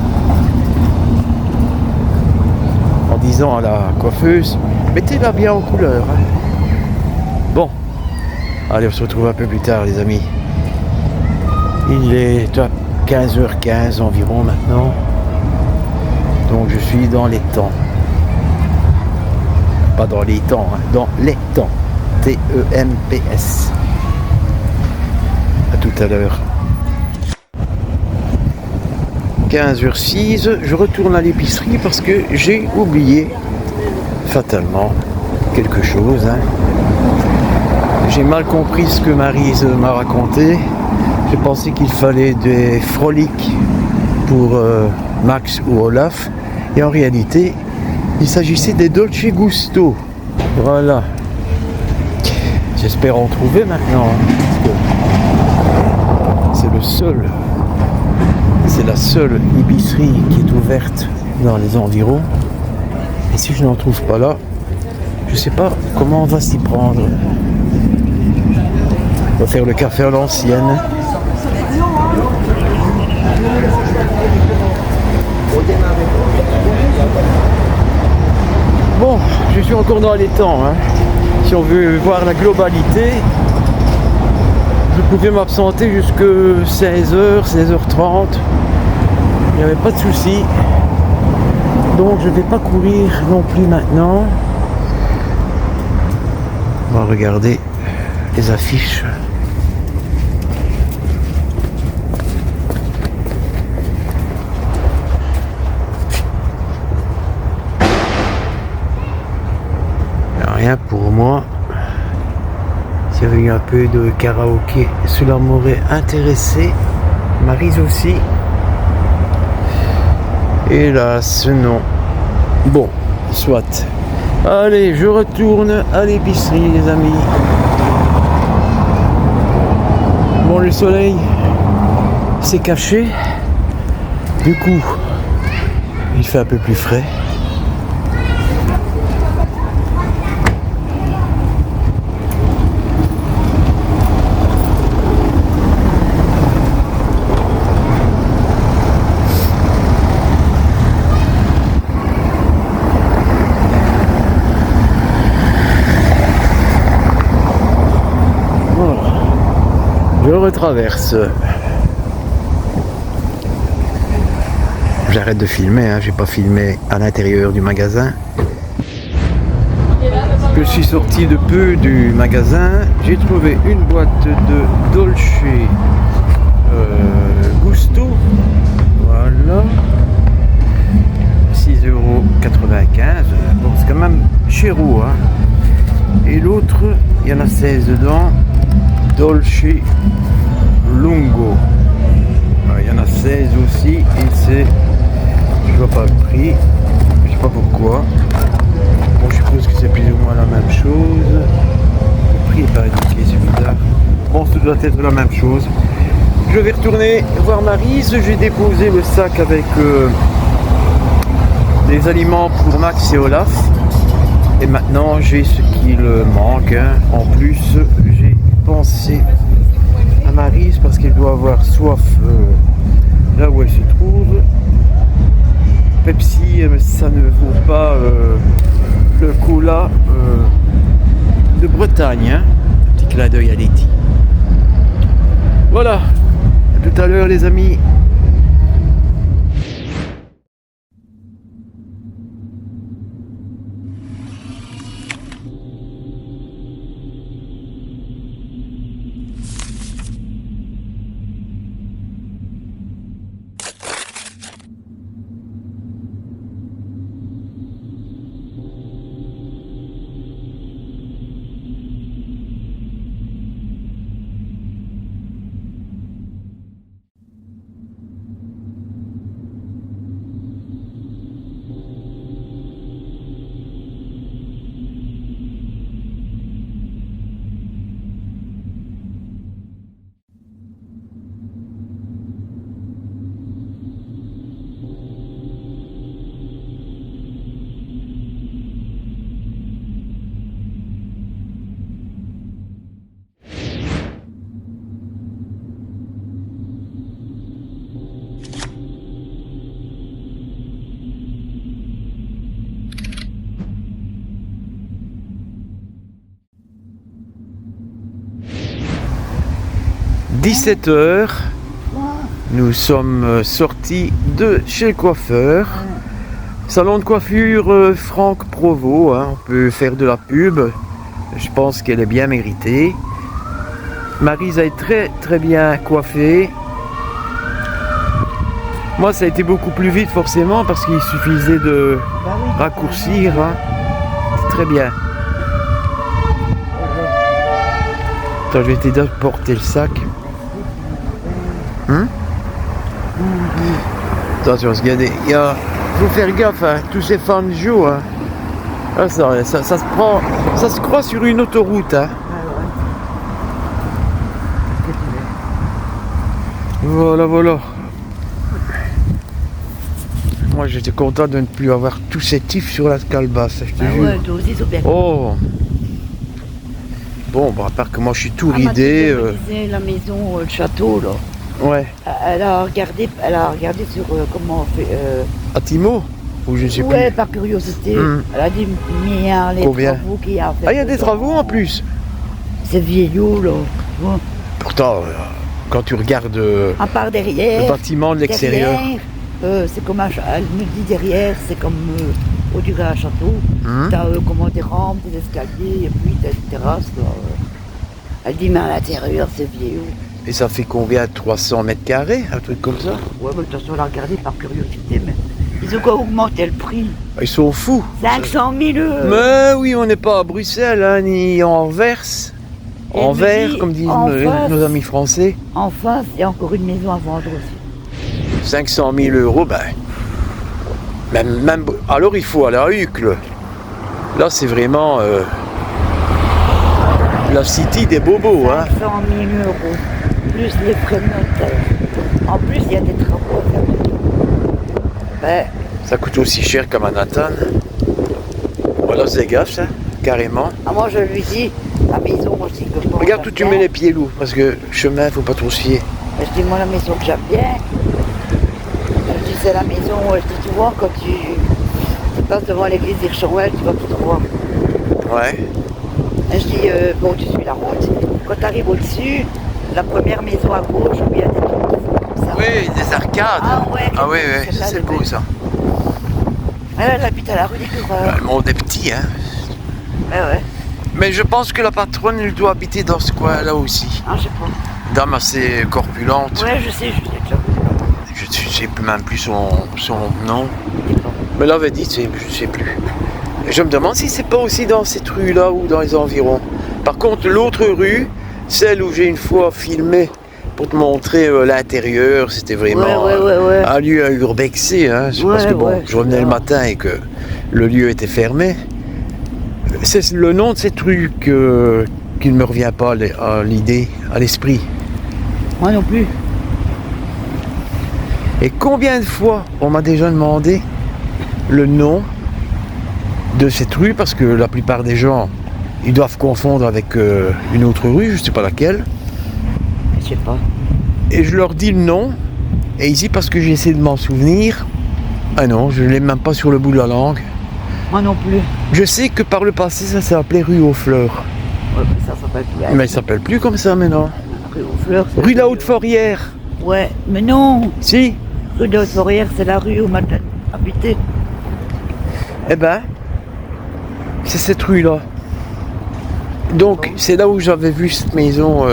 en disant à la coiffeuse, mettez-la bien en couleur. Hein. Bon, allez, on se retrouve un peu plus tard, les amis. Il est à 15h15 environ maintenant. Donc je suis dans les temps. Pas dans les temps, hein, dans les temps. T-E-M-P-S. À tout à l'heure. 15h06, je retourne à l'épicerie parce que j'ai oublié fatalement quelque chose. Hein. J'ai mal compris ce que Maryse m'a raconté. J'ai pensé qu'il fallait des froliques pour Max ou Olaf. Et en réalité, il s'agissait des Dolce Gusto. Voilà. J'espère en trouver maintenant. Hein, c'est le seul. C'est la seule épicerie qui est ouverte dans les environs. Et si je n'en trouve pas là, Je sais pas comment on va s'y prendre. On va faire le café à l'ancienne. Bon, je suis encore dans les temps. Hein. Si on veut voir la globalité, je pouvais m'absenter jusque 16h, 16h30. Il n'y avait pas de souci. Donc je ne vais pas courir non plus maintenant. On va regarder les affiches. Rien pour moi. S'il y avait eu un peu de karaoké, cela m'aurait intéressé. Maryse aussi. Hélas, non. Bon, soit. Allez, je retourne à l'épicerie, les amis. Bon, le soleil s'est caché. Du coup, il fait un peu plus frais. Je retraverse. J'arrête de filmer, hein. J'ai pas filmé à l'intérieur du magasin. Je suis sorti de peu du magasin. J'ai trouvé une boîte de Dolce Gusto. Voilà. 6,95 €. Bon, c'est quand même chéro, hein. Et l'autre, il y en a 16 dedans. Dolce Lungo. Il y en a 16 aussi et c'est, je vois pas le prix, je sais pas pourquoi. Bon, je suppose que c'est plus ou moins la même chose. Le prix est pas indiqué, c'est bizarre. Bon, ça doit être la même chose. Je vais retourner voir Maryse. J'ai déposé le sac avec des aliments pour Max et Olaf. Et maintenant j'ai ce qu'il manque. Hein. En plus, j'ai pensé à Maryse parce qu'elle doit avoir soif là où elle se trouve. Pepsi, ça ne vaut pas le cola de Bretagne. Hein. Un petit clin d'œil à Letty. Voilà, à tout à l'heure les amis. « 17h, nous sommes sortis de chez le coiffeur. Salon de coiffure Franck Provost, hein, on peut faire de la pub. Je pense qu'elle est bien méritée. Maryse a été très bien coiffée. Moi, ça a été beaucoup plus vite forcément parce qu'il suffisait de raccourcir. Hein. C'est très bien. Attends, je vais t'aider à porter le sac. Attention, regardez, il faut faire gaffe, hein, tous ces fans de joue. Hein. Ah, ça se croit sur une autoroute. Hein. Voilà. moi j'étais content de ne plus avoir tous ces tifs sur la calebasse, je te Ah jure. ouais, toi aussi, ils sont bien. Oh. Bon, à part que moi je suis tout Mathilde ridé. me disait, la maison, le château, là. Ouais. Elle a regardé sur comment on fait. À Timo? Ou je sais Ouais, plus. par curiosité. Hmm. Elle a dit bien les Combien? travaux qu'il y a à faire. Ah, il y a des dedans. travaux en plus. C'est vieillot, là. Tu vois. Pourtant, quand tu regardes À part le derrière. bâtiment de l'extérieur. Derrière, c'est comme elle me dit derrière, c'est comme au durée un château. T'as comment des rampes, des escaliers, et puis t'as une terrasse. Là, Elle dit, mais à l'intérieur, c'est vieillot. Et ça fait combien? 300 mètres carrés? Un truc comme ça? Ouais, mais de toute façon, elle a regardé par curiosité, mais ils ont quoi augmenté le prix? Ils sont fous. 500 000 euros. Mais oui, on n'est pas à Bruxelles, hein, ni en Anvers. Et elle me Anvers, dit, comme disent en face. nos amis français. En face, il y a encore une maison à vendre aussi. 500 000 euros, ben. Même, alors il faut aller à Uccle. Là, c'est vraiment la city des bobos. Hein. 500 000 euros, plus les frais de notaire. En plus, il y a des travaux à faire. Ben, Ça coûte aussi cher qu'à Manhattan. Voilà, c'est gaffe, ça, carrément. moi, je lui dis, la maison, moi, je dis que moi, Regarde où j'aime tu bien. mets les pieds, Lou, parce que chemin, faut pas trop se fier. Ben, je dis, moi, la maison que j'aime bien. Je dis, c'est la maison, je dis, tu vois, quand tu passes devant l'église d'Hirschenwald, tu vas tout voir. Ouais. Et je dis, bon, tu suis la route. Quand tu arrives au-dessus, la première maison à gauche, où il y a des trucs comme ça. Oui, des arcades. Ah ouais, Ah oui, c'est ça, c'est c'est beau vrai. ça. Elle habite à la rue des Coureurs. Le monde est petit, hein. Ouais. Mais je pense que la patronne, elle doit habiter dans ce coin-là aussi. Ah, je sais pas. Dame assez corpulente. Ouais, je sais déjà. Je ne sais même plus son nom. Mais l'avait dit, je ne sais plus. Et je me demande si c'est pas aussi dans cette rue-là ou dans les environs. Par contre, l'autre rue, celle où j'ai une fois filmé pour te montrer l'intérieur, c'était vraiment Ouais. un lieu à urbexer. Hein, parce que bon, Ouais, je revenais le matin et que le lieu était fermé. C'est le nom de cette rue qui ne me revient pas à l'idée, à l'esprit. Moi non plus. Et combien de fois on m'a déjà demandé le nom de cette rue, parce que la plupart des gens, ils doivent confondre avec une autre rue, je ne sais pas laquelle. Je sais pas. Et je leur dis le nom, et ici, parce que j'ai essayé de m'en souvenir, ah non, je ne l'ai même pas sur le bout de la langue. Moi non plus. Je sais que par le passé, ça s'appelait rue aux Fleurs. Ouais, mais ça s'appelle plus. Mais il s'appelle plus comme ça maintenant. Rue aux Fleurs. c'est Rue de la Haute-Forrière. Ouais, mais non. Si. Rue de la Haute-Forrière, c'est la rue où ma tante habitait. Eh ben, c'est cette rue-là. Donc, c'est là où j'avais vu cette maison,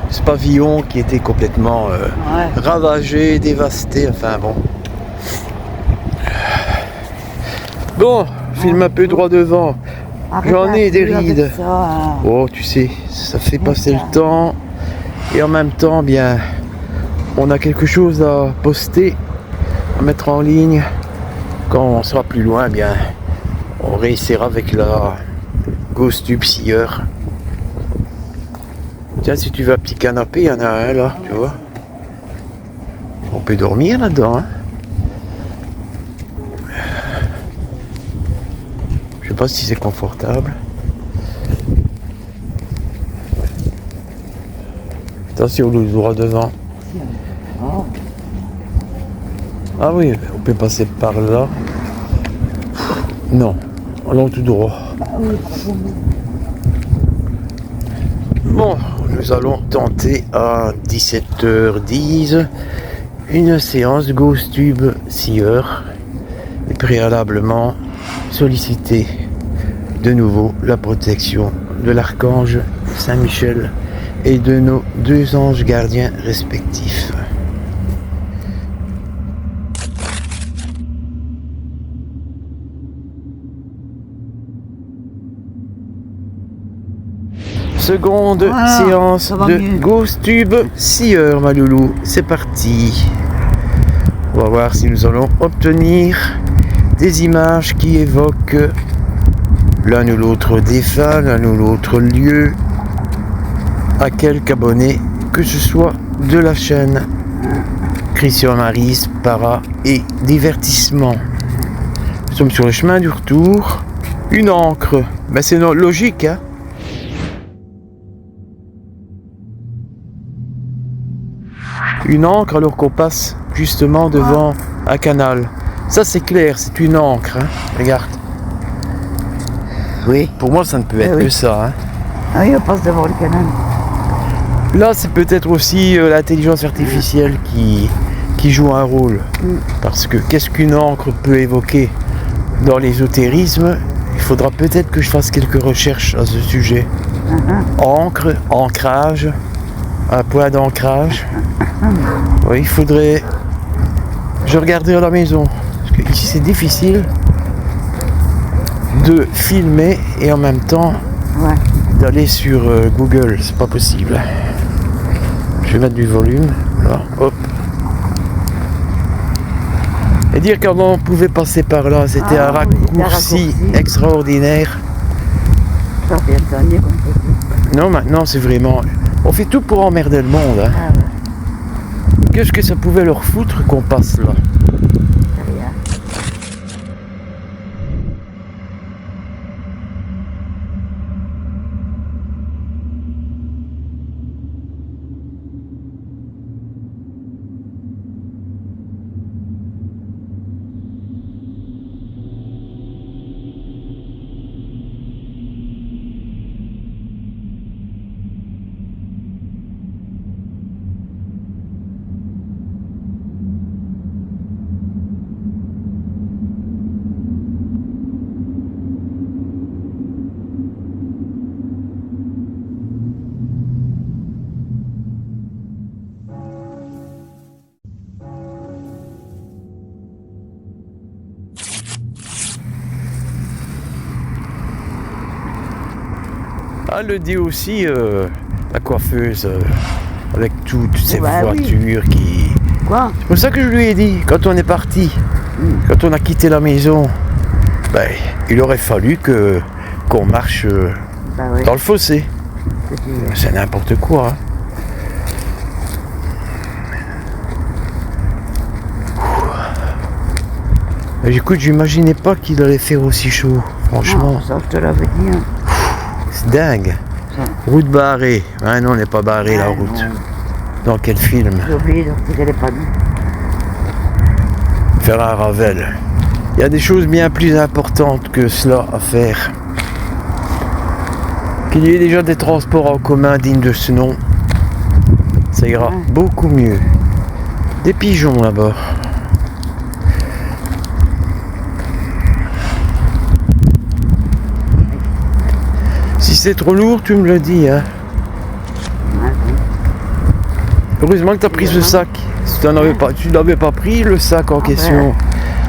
ce pavillon qui était complètement Ouais. ravagé, dévasté, enfin bon. Bon, filme un peu droit devant. Arrête J'en ai un des peu avec rides. ça, hein. Oh, tu sais, ça fait passer ça. le temps. Et en même temps, bien, on a quelque chose à poster, à mettre en ligne. Quand on sera plus loin, bien, on réessayera avec la Ghost Tube scieur. Tiens, si tu veux un petit canapé, il y en a un là, tu vois. On peut dormir là-dedans, hein. Je sais pas si c'est confortable. Attention, le droit devant. Oh. Ah oui, on peut passer par là. Non, allons tout droit. Bah oui, bravo. Bon, nous allons tenter à 17h10 une séance de Ghost Tube scieur et préalablement solliciter de nouveau la protection de l'archange Saint-Michel et de nos deux anges gardiens respectifs. Seconde Voilà, séance ça va de mieux. Ghost Tube scieur, ma loulou. C'est parti. On va voir si nous allons obtenir des images qui évoquent l'un ou l'autre défunt, l'un ou l'autre lieu, à quelque abonné que ce soit de la chaîne Christian Maris, para et divertissement. Nous sommes sur le chemin du retour. Une encre, ben c'est logique, hein. Une encre alors qu'on passe justement devant un canal. Ça c'est clair, c'est une encre, hein. Regarde. Oui. Pour moi ça ne peut être oui. que ça, hein. Ah oui, on passe devant le canal. Là c'est peut-être aussi l'intelligence artificielle qui joue un rôle. Parce que qu'est-ce qu'une encre peut évoquer dans l'ésotérisme? Il faudra peut-être que je fasse quelques recherches à ce sujet. Encre, ancrage, un point d'ancrage. Oui, il faudrait... Je regarderai à la maison. Parce que ici c'est difficile de filmer et en même temps d'aller sur Google. C'est pas possible. Je vais mettre du volume. Là, hop. Et dire quand on pouvait passer par là, c'était un raccourci extraordinaire. Ça fait un dernier comme ça. Non, maintenant c'est vraiment... On fait tout pour emmerder le monde. Hein. Ah ouais. Qu'est-ce que ça pouvait leur foutre qu'on passe là? C'est rien. Ah, le dit aussi la coiffeuse avec toutes ces voitures qui... Quoi? C'est pour ça que je lui ai dit, quand on est parti, quand on a quitté la maison, ben, il aurait fallu qu'on marche dans le fossé. C'est n'importe quoi. Hein. Écoute, j'imaginais pas qu'il allait faire aussi chaud, franchement. Non, ça je te l'avais dit. Hein. C'est dingue. Ça. Route barrée. Ah non, on n'est pas barré la route. Non. Dans quel film? J'ai oublié de retirer les panneaux. Faire un Ravel. Il y a des choses bien plus importantes que cela à faire. Qu'il y ait déjà des transports en commun dignes de ce nom, ça ira beaucoup mieux. Des pigeons là-bas. Si c'est trop lourd, tu me le dis, hein. Heureusement que tu as pris ce sac. Si tu n'avais pas pris le sac en question.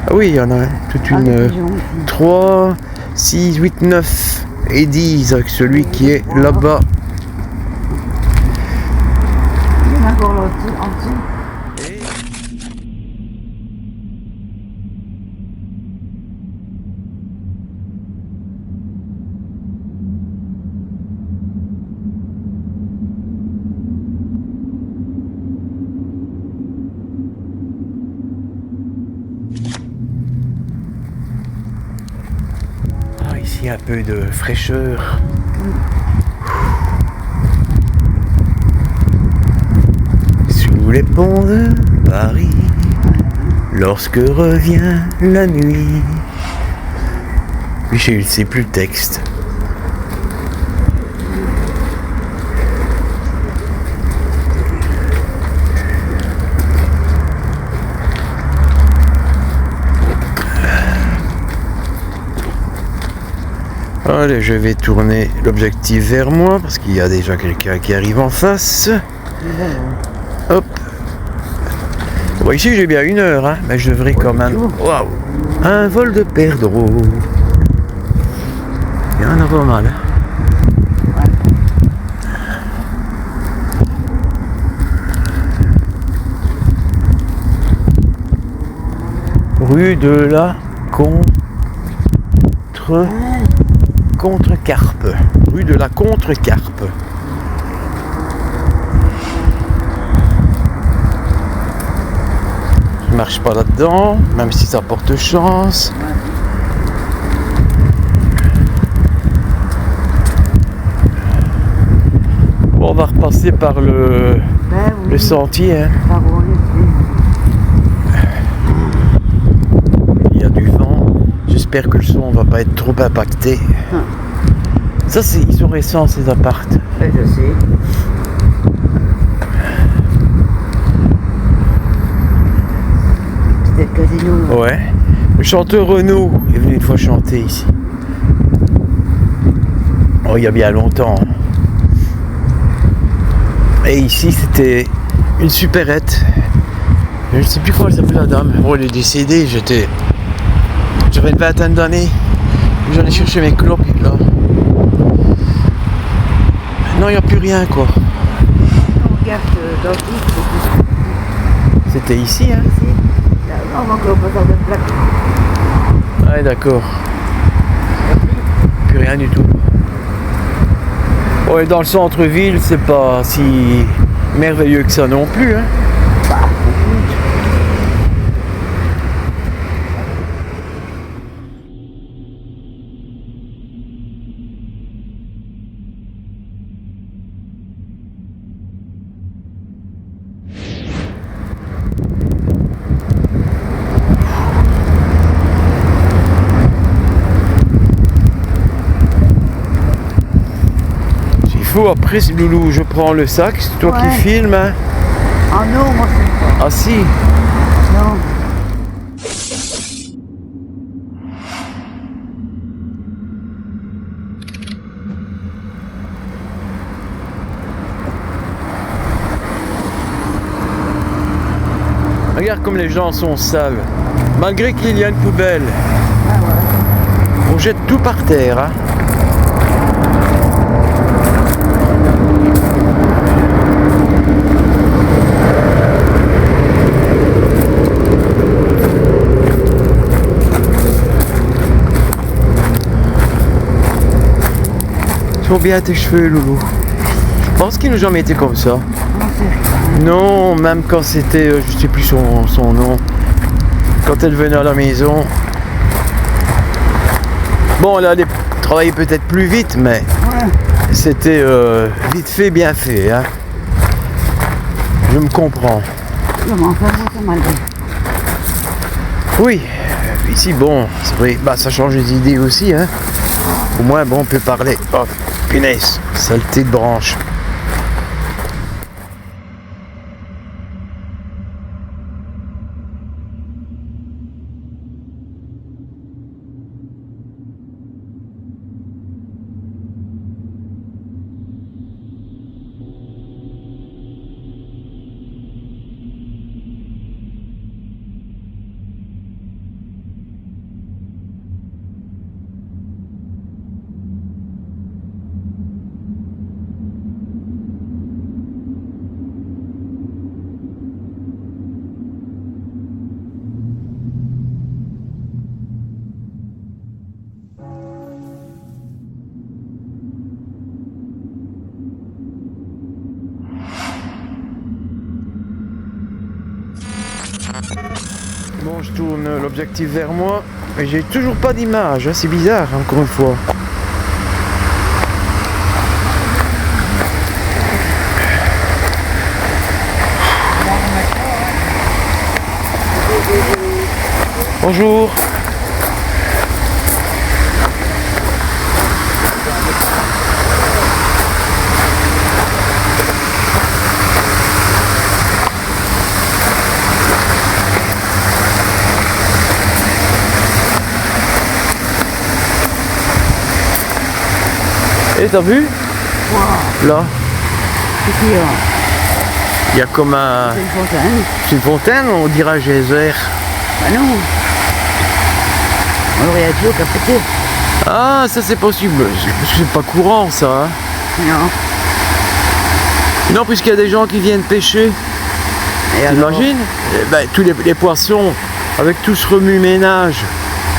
Ah oui, il y en a toute une 3, 6, 8, 9 et 10 avec celui qui est là-bas. Il y en a encore l'autre en dessous. Ici un peu de fraîcheur. Sous les ponts de Paris, lorsque revient la nuit. Je ne sais plus le texte. Allez, je vais tourner l'objectif vers moi parce qu'il y a déjà quelqu'un qui arrive en face. Hop. Bon, ici j'ai bien 1 heure, hein, mais je devrais quand même... Waouh. Un vol de perdreau. Il y en a pas mal. Hein. Rue de la Contrecarpe. Rue de la Contrecarpe. marche pas là-dedans, même si ça porte chance. Bon, on va repasser par le sentier. Hein. Par où on est. Il y a du vent. J'espère que le son va pas être trop impacté. Ça, ils sont récents ces apparts. Ouais, je sais. C'était le casino. Ouais. Le chanteur Renaud est venu une fois chanter ici. Oh, il y a bien longtemps. Et ici, c'était une supérette. Je ne sais plus comment elle s'appelle la dame. Oh, elle est décédée. J'avais une vingtaine d'années. J'allais chercher mes clopes là. Non, il n'y a plus rien quoi. On regarde dans le titre. C'était ici, hein. Ici. Là, on va encore passer de plaque. Ouais, d'accord. Plus rien du tout. Ouais, dans le centre-ville, c'est pas si merveilleux que ça non plus, hein. Après, Loulou, je prends le sac, c'est toi qui filmes. Hein. Ah non, moi c'est pas. Ah si. Non. Regarde comme les gens sont sales. Malgré qu'il y a une poubelle. Ah ouais. On jette tout par terre. Hein. Bien tes cheveux, Loulou. Je pense qu'ils n'ont jamais été comme ça. Non, même quand c'était, je sais plus son nom, quand elle venait à la maison. Bon, elle allait travailler peut-être plus vite, mais c'était vite fait, bien fait. Hein. Je me comprends. Oui, ici, bon, c'est vrai, bah, ça change les idées aussi. Hein. Au moins, bon, on peut parler. Oh, punaise, saleté de branche. Bon, je tourne l'objectif vers moi, mais j'ai toujours pas d'image, hein, c'est bizarre, encore une fois. Bonjour. Et t'as vu? Wow. Là, il y a comme un... C'est une fontaine. C'est une fontaine, on dirait un geyser. Bah non. On aurait dit au capité. Ah, ça c'est possible. C'est pas courant ça. Hein. Non. Non, puisqu'il y a des gens qui viennent pêcher. T'imagines? Ben, tous les poissons, avec tout ce remue-ménage,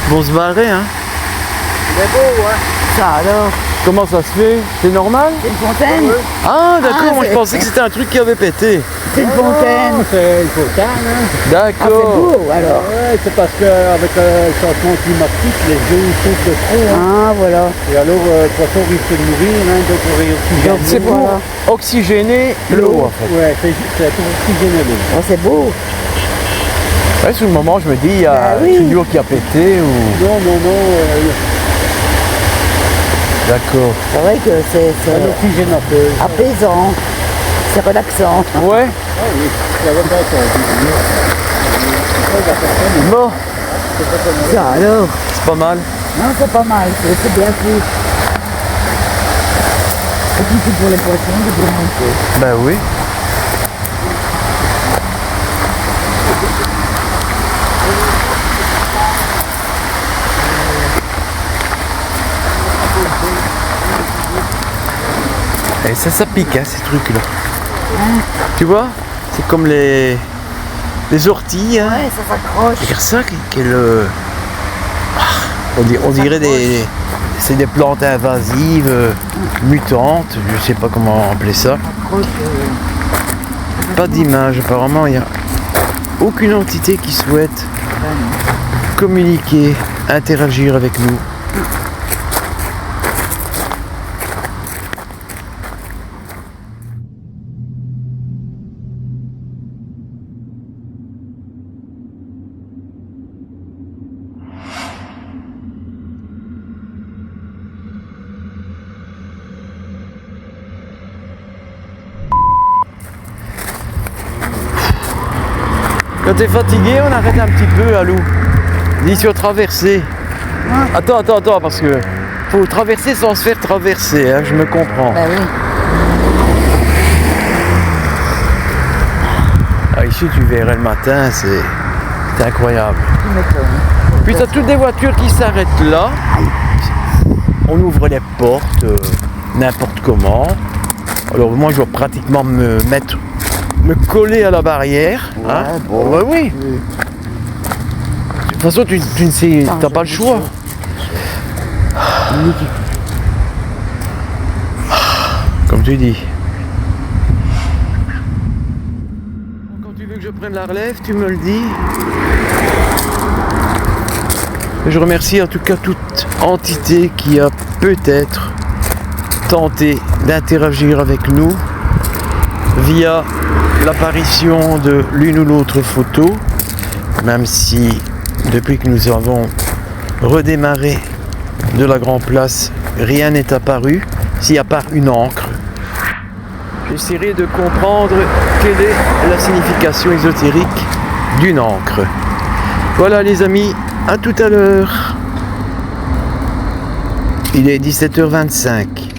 vont se barrer. Hein. C'est beau, hein. Ça alors, Comment ça se fait? C'est normal? c'est une fontaine. Ah d'accord, Ah, moi je c'est- pensais que c'était un truc qui avait pété. C'est une fontaine. C'est une fontaine. Hein. Ah, c'est D'accord. beau alors. Ouais, c'est parce qu'avec le changement climatique, les eaux souffrent de trop. Hein. Ah, voilà. Et alors, le poisson risque de mourir, hein, donc on réoxygène. C'est pour Voilà. oxygéner l'eau en fait. Ouais, c'est pour oxygéner l'eau. Oh, c'est beau. Ouais, sur le moment je me dis, il y a Bah un oui. tuyau qui a pété ou... Non, non, non, D'accord. C'est vrai que c'est un oxygénateur. apaisant. C'est relaxant. Ouais, Ah oui, j'avais pas entendu. bon, Ça alors. c'est pas mal. Non, c'est pas mal. C'est bien fait. Et puis c'est pour les poissons, c'est bien fait. Ben oui. Et ça pique, hein, ces trucs-là. Tu vois? C'est comme les orties, hein. Ouais, ça s'accroche. Regarde ça, quel... on dirait des... C'est des plantes invasives, mutantes, je sais pas comment appeler ça. S'accroche. Pas d'image, apparemment, il n'y a aucune entité qui souhaite communiquer, interagir avec nous. Quand t'es fatigué, on arrête un petit peu, Alou. Dis sur traverser. Attends, parce que faut traverser sans se faire traverser, hein, je me comprends. Bah oui. Ah, ici, tu verrais le matin, c'est incroyable. Tu m'étonnes. Puis t'as toutes des voitures qui s'arrêtent là. On ouvre les portes n'importe comment. Alors moi, je dois pratiquement me coller à la barrière. Hein. bon. Ouais, oui. De toute façon, tu ne sais, t'as pas le choix. Comme tu dis. Quand tu veux que je prenne la relève, tu me le dis. Je remercie en tout cas toute entité qui a peut-être tenté d'interagir avec nous via l'apparition de l'une ou l'autre photo, même si depuis que nous avons redémarré de la Grand Place, rien n'est apparu, s'il y a part une encre. J'essaierai de comprendre quelle est la signification ésotérique d'une encre. Voilà les amis, à tout à l'heure. Il est 17h25.